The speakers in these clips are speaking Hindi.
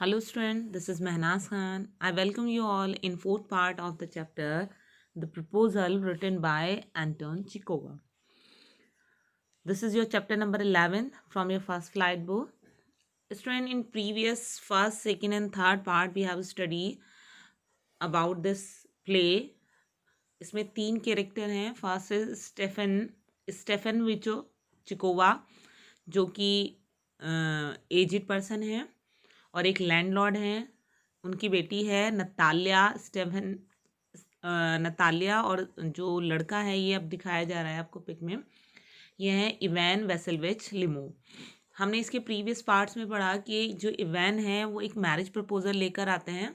Hello student, this is Mehnaz Khan. I welcome you all in fourth part of the chapter, The Proposal written by Anton Chekhov. This is your chapter number 11 from your first flight book. Student, in previous first, second and third part we have studied about this play. इसमें तीन कैरेक्टर हैं. फर्स्ट इज स्टेफन विचो चिकोवा, जो कि एजिड पर्सन है और एक लैंडलॉर्ड हैं. उनकी बेटी है नतालिया और जो लड़का है ये अब दिखाया जा रहा है आपको पिक में, ये है इवैन वेसेलविच लिमो. हमने इसके प्रीवियस पार्ट्स में पढ़ा कि जो इवैन है वो एक मैरिज प्रपोजल लेकर आते हैं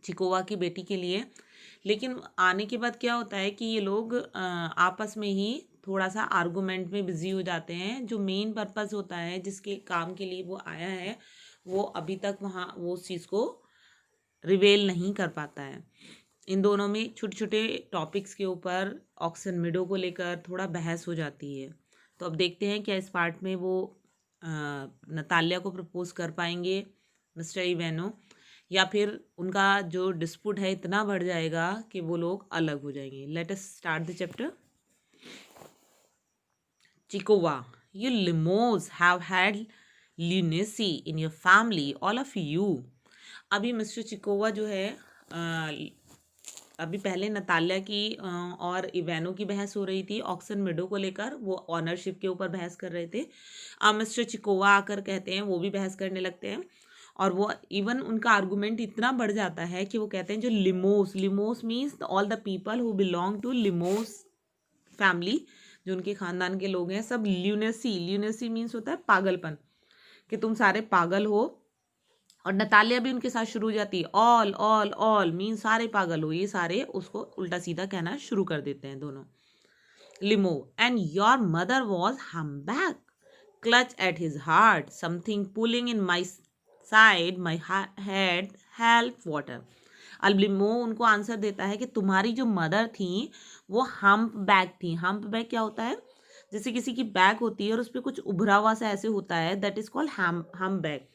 चिकोवा की बेटी के लिए. लेकिन आने के बाद क्या होता है कि ये लोग आपस में ही थोड़ा सा आर्गूमेंट में बिजी हो जाते हैं. जो मेन पर्पस होता है जिसके काम के लिए वो आया है वो अभी तक वहाँ वो उस चीज़ को रिवेल नहीं कर पाता है. इन दोनों में छोटे छोटे टॉपिक्स के ऊपर ऑक्सन मिडो को लेकर थोड़ा बहस हो जाती है. तो अब देखते हैं क्या इस पार्ट में वो नतालिया को प्रपोज कर पाएंगे मिस्टर इवेनो, या फिर उनका जो डिस्प्यूट है इतना बढ़ जाएगा कि वो लोग अलग हो जाएंगे. Let us start the chapter. Chubukov, you limos have had lunacy in your family, all of you. अभी मिस्टर चिकोवा जो है अभी पहले नतालिया की और इवेनो की बहस हो रही थी ऑक्सन मिडो को लेकर. वो ऑनरशिप के ऊपर बहस कर रहे थे. अब मिस्टर चिकोवा आकर कहते हैं, वो भी बहस करने लगते हैं और वो इवन उनका आर्गूमेंट इतना बढ़ जाता है कि वो कहते हैं जो Lomov means all the people who belong to Lomov family, जो उनके खानदान के लोग हैं सब ल्यूनेसी मीन्स होता है पागलपन, कि तुम सारे पागल हो. और नतालिया भी उनके साथ शुरू हो जाती है, ऑल ऑल ऑल मीन सारे पागल हो. ये सारे उसको उल्टा सीधा कहना शुरू कर देते हैं दोनों. Lomov, and your mother was humpback, clutch at his heart, something pulling in my side, my head, help water. अब लिमो उनको आंसर देता है कि तुम्हारी जो मदर थी वो हम्प बैक थी. हम्प बैक क्या होता है? जैसे किसी की बैक होती है और उस पर कुछ उभरा हुआ सा ऐसे होता है, that is called hump back.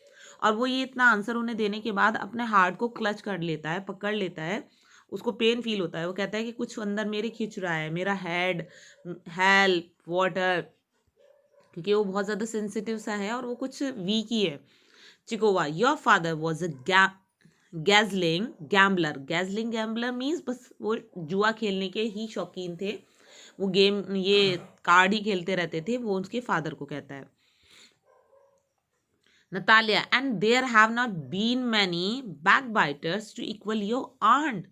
और वो ये इतना आंसर उन्हें देने के बाद अपने हार्ट को क्लच कर लेता है, पकड़ लेता है. उसको पेन फील होता है. वो कहता है कि कुछ अंदर मेरे खींच रहा है, मेरा हेड, हेल्प वाटर, क्योंकि वो बहुत ज़्यादा सेंसिटिव सा है और वो कुछ वीक ही है. Chubukov, your father was a guzzling gambler means बस वो जुआ खेलने के ही शौकीन थे. वो गेम, ये कार्ड ही खेलते रहते थे. वो उसके फादर को कहता है. Natalia, and there have not been many backbiters to equal your aunt.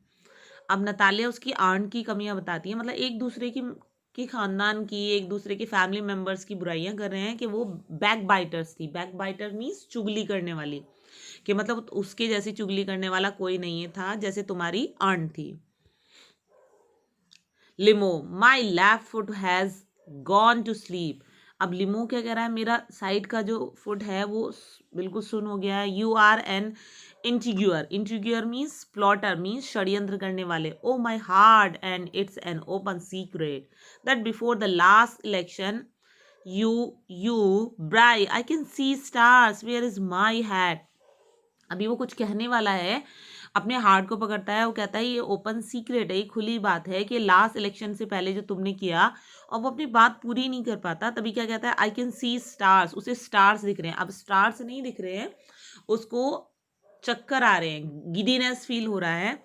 अब नतालिया उसकी आंट की कमियां बताती है, मतलब एक दूसरे की खानदान की, एक दूसरे के फैमिली मेंबर्स की बुराइयां कर रहे हैं कि वो बैक बाइटर्स थी. बैक बाइटर मीन्स चुगली करने वाली, कि मतलब उसके जैसी चुगली करने वाला कोई नहीं था जैसे तुम्हारी आंट थी. Limo, my left foot has gone to sleep. अब लिमो क्या कह रहा है, मेरा साइड का जो फुट है वो बिल्कुल सुन हो गया है. You are an intriguer means plotter means षड्यंत्र करने वाले. Oh my heart, and it's an open secret that before the last election you bribed I can see stars, where is my hat. अभी वो कुछ कहने वाला है, अपने हार्ट को पकड़ता है. वो कहता है ये ओपन सीक्रेट है, ये खुली बात है कि लास्ट इलेक्शन से पहले जो तुमने किया, और वो अपनी बात पूरी नहीं कर पाता. तभी क्या कहता है, आई कैन सी स्टार्स, उसे स्टार्स दिख रहे हैं. अब स्टार्स नहीं दिख रहे हैं, उसको चक्कर आ रहे हैं, गिडीनेस फील हो रहा है.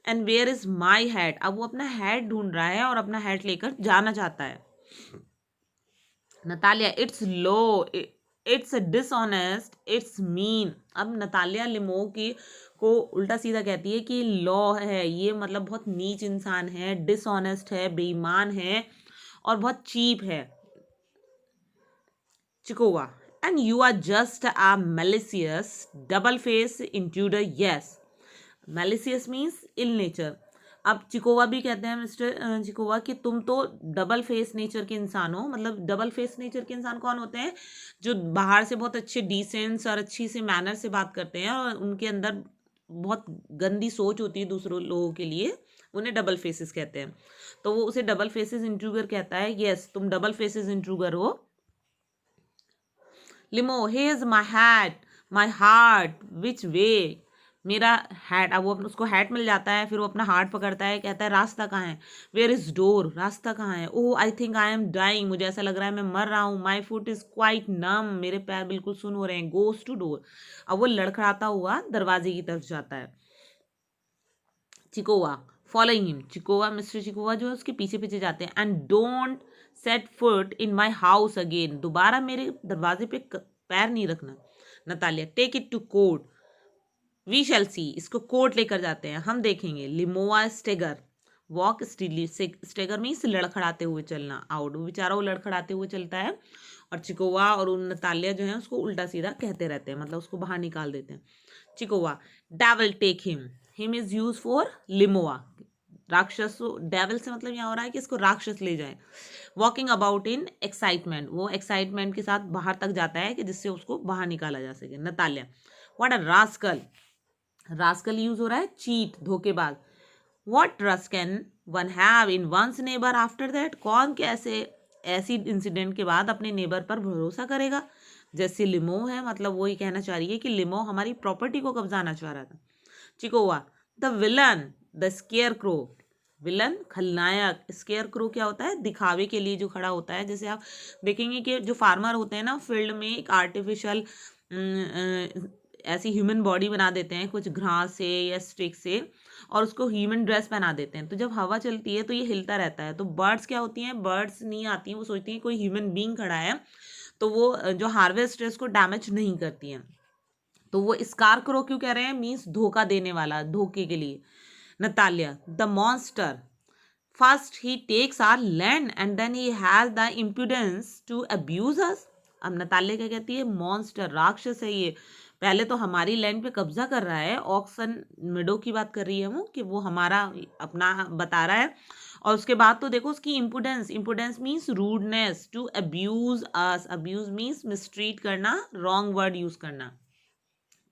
And where is my hat, अब वो अपना हैट ढूंढ रहा है और अपना हैट लेकर जाना चाहता है. Natalia, it's low, it's dishonest, it's mean. अब नतालिया लिमो की को उल्टा सीधा कहती है कि लॉ है ये, मतलब बहुत नीच इंसान है, डिसऑनेस्ट है, बेईमान है और बहुत चीप है. Chubukov, and you are just a malicious double face intruder. Yes, malicious means ill nature. अब चिकोवा भी कहते हैं मिस्टर चिकोवा कि तुम तो डबल फेस नेचर के इंसान हो. मतलब डबल फेस नेचर के इंसान कौन होते हैं? जो बाहर से बहुत अच्छे डिसेंट्स और अच्छी से मैनर से बात करते हैं और उनके अंदर बहुत गंदी सोच होती है दूसरों लोगों के लिए, उन्हें डबल फेसेस कहते हैं. तो वो उसे डबल फेसेस इंट्रूगर कहता है. यस, तुम डबल फेसेस इंट्रूगर हो. Lomov, here's my hat, my heart which way, मेरा हैट। अब वो उसको हैट मिल जाता है, फिर वो अपना हार्ट पकड़ता है, कहता है रास्ता कहाँ है, वेयर इज डोर, रास्ता कहाँ है, oh I think I am dying, मुझे ऐसा लग रहा है मैं मर रहा हूँ, my foot is quite numb, मेरे पैर बिल्कुल सुन हो रहे हैं, गोज टू डोर। अब वो लड़खड़ाता हुआ दरवाजे की तरफ जाता है। Chubukov following him, Chubukov mister Chubukov जो है उसके पीछे पीछे जाते हैं। And don't set foot in my house again, दोबारा मेरे दरवाजे पे पैर नहीं रखना। Natalya take it to court, we shall see, इसको कोर्ट लेकर जाते हैं, हम देखेंगे। Lomov stagger walk steadily, stagger means लड़खड़ाते हुए चलना, आउट, वो बेचारा वो लड़खड़ाते हुए चलता है, और चिकोवा और उन नतालिया जो है उसको उल्टा सीधा कहते रहते हैं, मतलब उसको बाहर निकाल देते हैं। Chubukov devil take him is use for Lomov, राक्षस, डेविल से मतलब यहाँ हो रहा है कि इसको राक्षस ले जाए। वॉकिंग अबाउट इन एक्साइटमेंट, वो एक्साइटमेंट के साथ बाहर तक जाता है कि जिससे उसको बाहर निकाला जा सके। Natalia what a rascal, rascal use हो रहा है चीट, धोखेबाज। What trust can one have in one's neighbour after that, कौन कैसे ऐसी इंसिडेंट के बाद अपने नेबर पर भरोसा करेगा। जैसे लिमो है, मतलब वही कहना चाह रही है कि लिमो हमारी प्रॉपर्टी को कब्जाना चाह रहा था। Chubukov the villain the scarecrow, villain खलनायक, स्केयर क्रो क्या होता है, दिखावे के लिए जो खड़ा होता है। जैसे आप देखेंगे कि जो फार्मर होते हैं ना फील्ड में, एक आर्टिफिशियल ऐसी ह्यूमन बॉडी बना देते हैं कुछ घास से या स्टिक से, और उसको ह्यूमन ड्रेस पहना देते हैं, तो जब हवा चलती है तो ये हिलता रहता है। तो बर्ड्स क्या होती हैं, बर्ड्स नहीं आती हैं, वो सोचती हैं कोई ह्यूमन बीइंग खड़ा है, तो वो जो हार्वेस्ट है उसको डैमेज नहीं करती हैं। तो वो स्कार क्रो क्यों कह रहे हैं, मीन्स धोखा देने वाला, धोखे के लिए। Natalya the monster first he takes our land and then he has the impudence to abuse us. अब नतालिया क्या कहती है, मॉन्स्टर, राक्षस है ये, पहले तो हमारी लैंड पे कब्जा कर रहा है, ऑक्सन मिडो की बात कर रही है वो, कि वो हमारा अपना बता रहा है, और उसके बाद तो देखो उसकी impudence, impudence means rudeness, to abuse us, abuse means mistreat करना, रॉन्ग वर्ड यूज करना,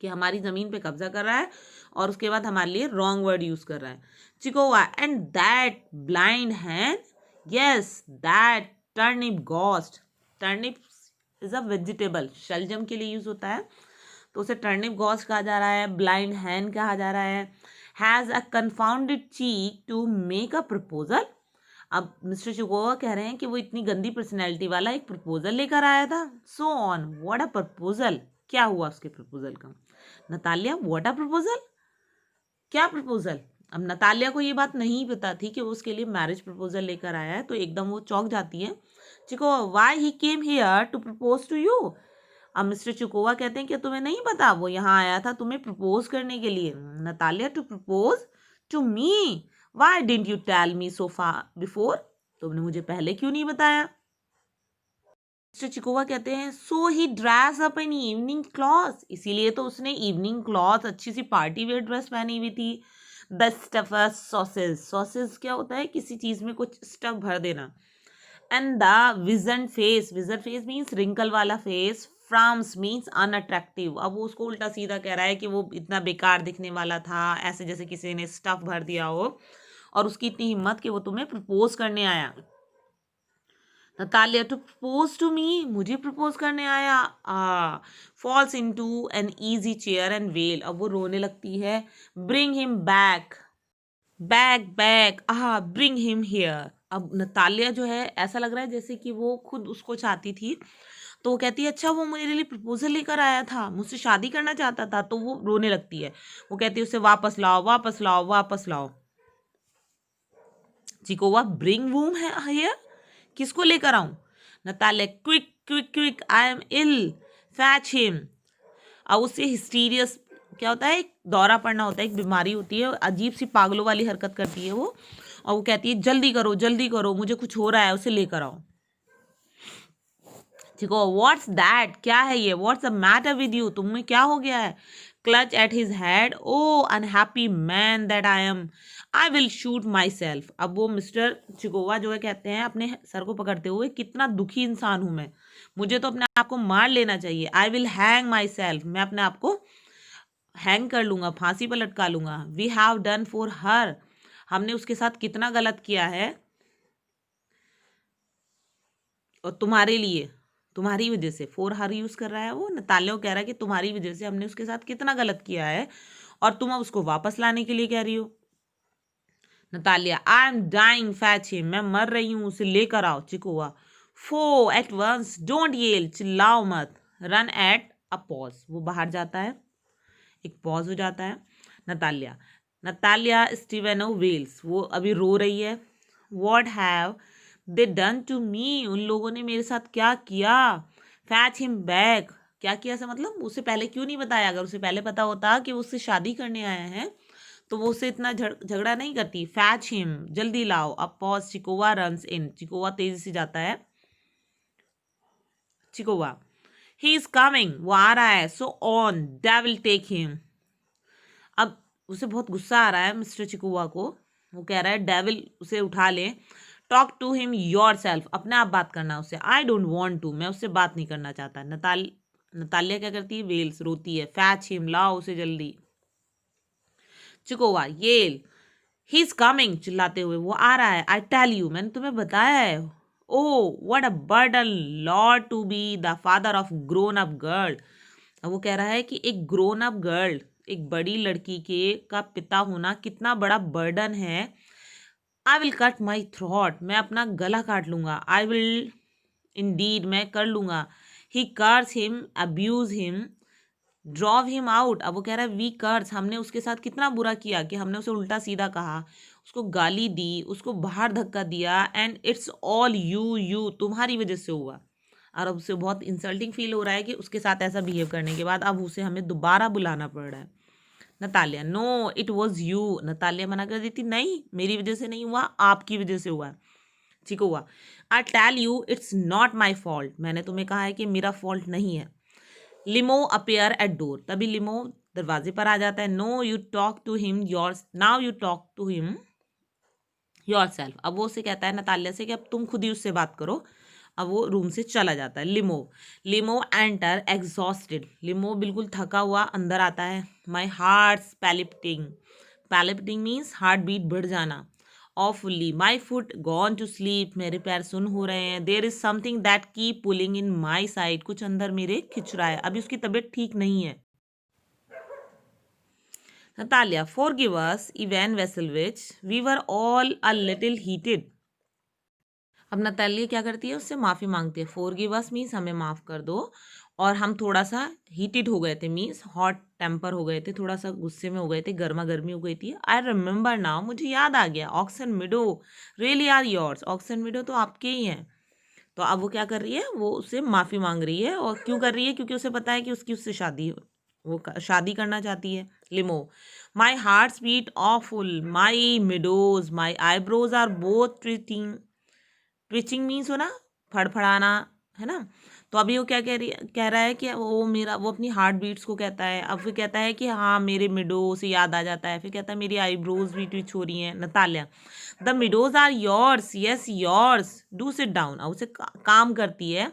कि हमारी जमीन पे कब्जा कर रहा है और उसके बाद हमारे लिए रॉन्ग वर्ड यूज कर रहा है। Chubukov and that blind hand, yes that turnip ghost, turnip is a vegetable, शलजम के लिए यूज होता है, तो उसे टर्निप घोस्ट कहा जा रहा है, ब्लाइंड हैंड कहा जा रहा है। Has a confounded cheek to make a proposal, अब मिस्टर चिकोवा कह रहे हैं कि वो इतनी गंदी पर्सनैलिटी वाला एक प्रपोजल लेकर आया था। So on, what a proposal, क्या हुआ उसके प्रपोजल का। नतालिया व्हाट अ प्रपोजल, क्या प्रपोजल। अब नतालिया को ये बात नहीं पता थी कि वो उसके लिए मैरिज प्रपोजल लेकर आया है, तो एकदम वो चौंक जाती है। Chubukov why he came here to propose to you, अब मिस्टर चिकोवा कहते हैं कि तुम्हें नहीं पता वो यहाँ आया था तुम्हें प्रपोज करने के लिए। Natalia to propose to me, why didn't you tell me so far before, तुमने मुझे पहले क्यों नहीं बताया। मिस्टर चिकोवा कहते हैं so he dress up in evening cloth, इसीलिए तो उसने इवनिंग क्लॉथ, अच्छी सी पार्टी वेयर ड्रेस पहनी हुई थी। द स्टफर सॉसेज, सॉसेज क्या होता है, किसी चीज में कुछ स्टफ भर देना। And the vision face, vision face means wrinkle वाला फेस, फ्राम्स मीन्स अनअट्रैक्टिव, अब वो उसको उल्टा सीधा कह रहा है कि वो इतना बेकार दिखने वाला था, ऐसे जैसे किसी ने स्टफ भर दिया हो, और उसकी इतनी हिम्मत कि वो तुम्हें प्रपोज करने आया। Natalia to propose to me, मुझे प्रपोज करने आया। Falls into an easy chair and wail, अब वो रोने लगती है। Bring him back, back back, bring him here, अब नतालिया जो है ऐसा लग रहा है जैसे कि वो खुद उसको चाहती थी, तो वो कहती है अच्छा वो मेरे लिए प्रपोजल लेकर आया था, मुझसे शादी करना चाहता था, तो वो रोने लगती है, वो कहती है उसे वापस लाओ वापस लाओ वापस लाओ। चिकोवा ब्रिंग वूम है हियर, किसको लेकर आऊं। Natalia quick quick quick I am ill, fetch him, अब उससे हिस्टीरियस क्या होता है, एक दौरा पड़ना होता है, एक बीमारी होती है, अजीब सी पागलों वाली हरकत करती है वो, और वो कहती है जल्दी करो मुझे कुछ हो रहा है, उसे लेकर आओ। ठीक है, व्हाट्स दैट, क्या है ये, what's the matter with you, तुम्हें क्या हो गया है। Clutch at his head, oh unhappy man that I am, I will shoot myself, अब वो मिस्टर चिकोवा जो है कहते हैं अपने सर को पकड़ते हुए, कितना दुखी इंसान हूं मैं, मुझे तो अपने आप को मार लेना चाहिए। I will hang my self, मैं अपने आप को हैंग कर लूंगा, फांसी पर लटका लूंगा। We have done for her, हमने उसके साथ कितना गलत किया है, और तुम्हारे लिए, तुम्हारी वजह से, फॉर हर यूज कर रहा है वो। नतालिया को कह रहा है कि तुम्हारी वजह से हमने उसके साथ कितना गलत किया है और तुम अब उसको वापस लाने के लिए कह रही हो। Natalia, I am dying, fetch him, मैं मर रही हूँ, उसे लेकर आओ। चिकोआ, फो एट वंस, डोंट येल, चिल्लाओ मत। रन एट अ पॉज, वो बाहर जाता है, एक पॉज हो जाता है। नतालिया, नतालिया स्टीवेनो वेल्स, वो अभी रो रही है। What have they done to me, उन लोगों ने मेरे साथ क्या किया। फैच हिम बैक, क्या किया ऐसा मतलब उसे पहले क्यों नहीं बताया। अगर उसे पहले पता होता कि वो उससे शादी करने आया है तो वो उससे इतना झगड़ा नहीं करती। फैच हिम, जल्दी लाओ। अब पॉज, चिकोवा रन्स इन, चिकोवा तेजी से जाता है। चिकोवा, ही इज कमिंग, वो आ रहा है। So on, devil take him. अब उसे बहुत गुस्सा आ रहा है मिस्टर चिकुआ को। वो कह रहा है डेविल उसे उठा ले। Talk to him yourself, अपने आप बात करना उससे। आई डोंट वॉन्ट टू, मैं उससे बात नहीं करना चाहता। नतालिया क्या करती है, वेल्स रोती है। फैच हिम, लाओ उसे जल्दी। चिकोवा, येल, ही इज कमिंग, चिल्लाते हुए, वो आ रहा है। आई टेल यू, मैंने तुम्हें बताया है। Oh what a burden lord to be the father of grown up girl. अब वो कह रहा है कि एक ग्रोन अप गर्ल, एक बड़ी लड़की के का पिता होना कितना बड़ा बर्डन है। I will cut my throat, मैं अपना गला काट लूंगा। आई विल इंडीड, मैं कर लूंगा। He curse him, abuse him, drove him out. अब वो कह रहा है वी कर्स, हमने उसके साथ कितना बुरा किया कि हमने उसे उल्टा सीधा कहा, उसको गाली दी, उसको बाहर धक्का दिया। एंड इट्स ऑल यू, तुम्हारी वजह से हुआ। और अब उसे बहुत इंसल्टिंग फील हो रहा है कि उसके साथ ऐसा बिहेव करने के बाद अब उसे हमें दोबारा बुलाना पड़ रहा है। Natalia, no it was you, Natalia मना कर देती, नहीं मेरी वजह से नहीं हुआ, आपकी वजह से हुआ। चिकोआ, I tell you it's not my fault, मैंने तुम्हें कहा है कि मेरा फॉल्ट नहीं है। लिमो अपेयर एट डोर, तभी लिमो दरवाजे पर आ जाता है। No you talk to him your, now you talk to him yourself. अब वो उसे कहता है नतालिया से कि अब तुम खुद ही उससे बात करो। अब वो रूम से चला जाता है। Limo, Limo enter exhausted, Limo बिल्कुल थका हुआ अंदर आता है। My heart's palpitating, palpitating means heart beat बढ़ जाना। Awfully, my foot gone to sleep, मेरे पैर सुन हो रहे हैं। There is something that keep pulling in my side, कुछ अंदर मेरे खिंच रहा है। अभी उसकी तबीयत ठीक नहीं है। Natalia, forgive us, Ivan Vasilevich, we were all a little heated. अब नतालिया क्या करती है, उससे माफ़ी मांगती है। forgive us मीन्स हमें माफ़ कर दो, और हम थोड़ा सा हीटेड हो गए थे, मीन्स हॉट टेम्पर हो गए थे, थोड़ा सा गुस्से में हो गए थे, गर्मा गर्मी हो गई थी। आई रिमेंबर नाउ, मुझे याद आ गया। Oxen Meadow really are yours, Oxen Meadow तो आपके ही हैं। तो अब वो क्या कर रही है, वो उससे माफ़ी मांग रही है। और क्यों कर रही है, क्योंकि उसे पता है कि उसकी उससे शादी, वो शादी करना चाहती है। Limo, my heart beat awful, my meadows, my eyebrows are both twitching, twitching means हो ना फड़फड़ाना, है ना। तो अभी वो क्या कह रहा है कि वो अपनी हार्ट बीट्स को कहता है। अब फिर कहता है कि हाँ मेरे मिडो से याद आ जाता है। फिर कहता है मेरी आईब्रोज भी ट्विच हो रही हैं। Natalia, the meadows are yours, yes yours, do sit down. अब उसे काम करती है,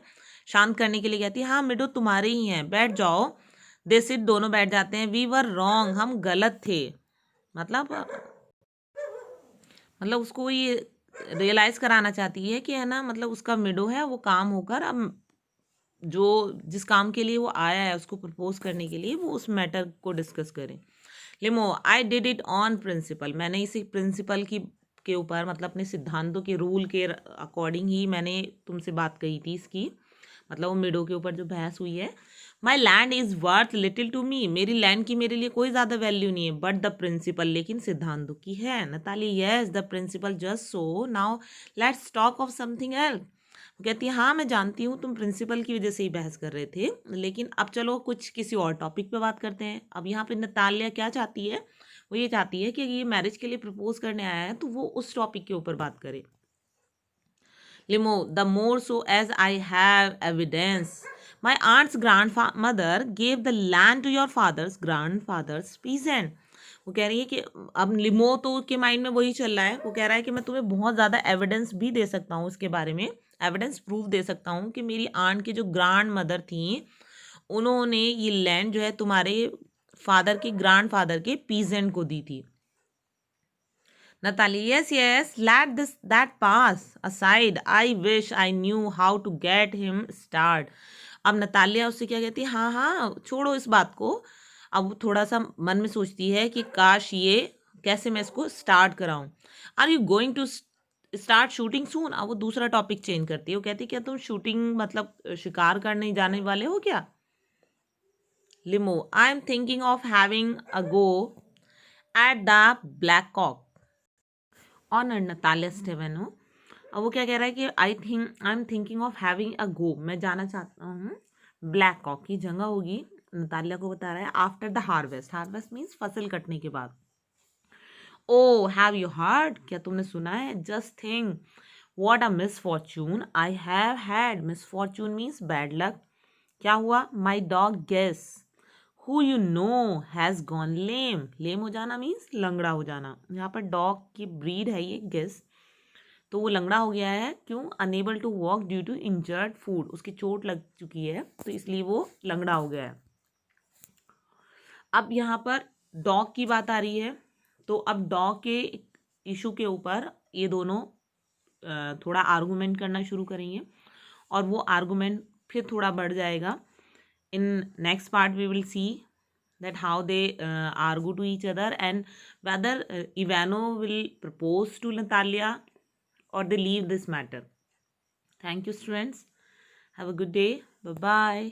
शांत करने के लिए कहती है हाँ मिडो तुम्हारे ही हैं, बैठ जाओ। दे सिट, दोनों बैठ जाते हैं। वी वर रॉन्ग, हम गलत थे। मतलब उसको ये रियलाइज कराना चाहती है कि है ना, मतलब उसका मिडो है, वो काम होकर अब जो जिस काम के लिए वो आया है उसको प्रपोज करने के लिए, वो उस मैटर को डिस्कस करें। Limo, I did it on principle, मैंने इसी प्रिंसिपल की के ऊपर, मतलब अपने सिद्धांतों के रूल के अकॉर्डिंग ही मैंने तुमसे बात कही थी इसकी, मतलब वो मिडो के ऊपर जो बहस हुई है। My land is worth little to me, मेरी लैंड की मेरे लिए कोई ज़्यादा वैल्यू नहीं है। बट द प्रिंसिपल, लेकिन सिद्धांतों की है। Natalie, yes the principle just so, now let's talk of something else. कहती है हाँ मैं जानती हूँ तुम प्रिंसिपल की वजह से ही बहस कर रहे थे, लेकिन अब चलो कुछ किसी और टॉपिक पे बात करते हैं। अब यहाँ पे नतालिया क्या चाहती है, वो ये चाहती है कि ये मैरिज के लिए प्रपोज करने आया है तो वो उस टॉपिक के ऊपर बात करे। लिमो, the more so as I have evidence, my aunt's grandmother gave the land to your father's grandfather's peasant. वो कह रही है कि अब लिमो तो के माइंड में वही चल रहा है। वो कह रहा है कि मैं तुम्हें बहुत ज़्यादा एविडेंस भी दे सकता हूँ इसके बारे में, एविडेंस प्रूफ दे सकता हूँ कि मेरी आंट की जो ग्रैंड मदर थी उन्होंने ये लैंड जो है तुम्हारे फादर के ग्रैंड फादर के पीजेंट को दी थी। Natalia, yes, let that pass aside. I wish I knew how to get him start. अब नतालिया उससे क्या कहती है, हाँ हाँ छोड़ो इस बात को। अब वो थोड़ा सा मन में सोचती है कि काश ये कैसे मैं इसको स्टार्ट कराऊं। Are you going to start shooting soon? अब वो दूसरा टॉपिक चेंज करती है, वो कहती है क्या तुम शूटिंग मतलब शिकार करने जाने वाले हो क्या? Limo, I am thinking of having a go at the black cock on Natalia Steveno. अब वो क्या कह रहा है कि I am thinking of having a go, मैं जाना चाहता हूँ ब्लैक कॉक की जगह होगी। नतालिया को बता रहा है after the harvest, harvest means फसल कटने के बाद। ओ हैव यू हर्ड, क्या तुमने सुना है? Just think what a misfortune I have had. Misfortune means bad luck. क्या हुआ? My dog guess who you know has gone lame. Lame हो जाना मीन्स लंगड़ा हो जाना। यहाँ पर डॉग की ब्रीड है ये गेस, तो वो लंगड़ा हो गया है। क्यों? Unable to walk due to injured foot, उसकी चोट लग चुकी है तो इसलिए वो लंगड़ा हो गया है। अब यहाँ पर डॉग की बात आ रही है, तो अब डॉग के इशू के ऊपर ये दोनों थोड़ा आर्गूमेंट करना शुरू करेंगे और वो आर्गूमेंट फिर थोड़ा बढ़ जाएगा। In next part we will see that how they argue to each other and whether Ivano will propose to Natalia or they leave this matter. Thank you, students. Have a good day. Bye bye.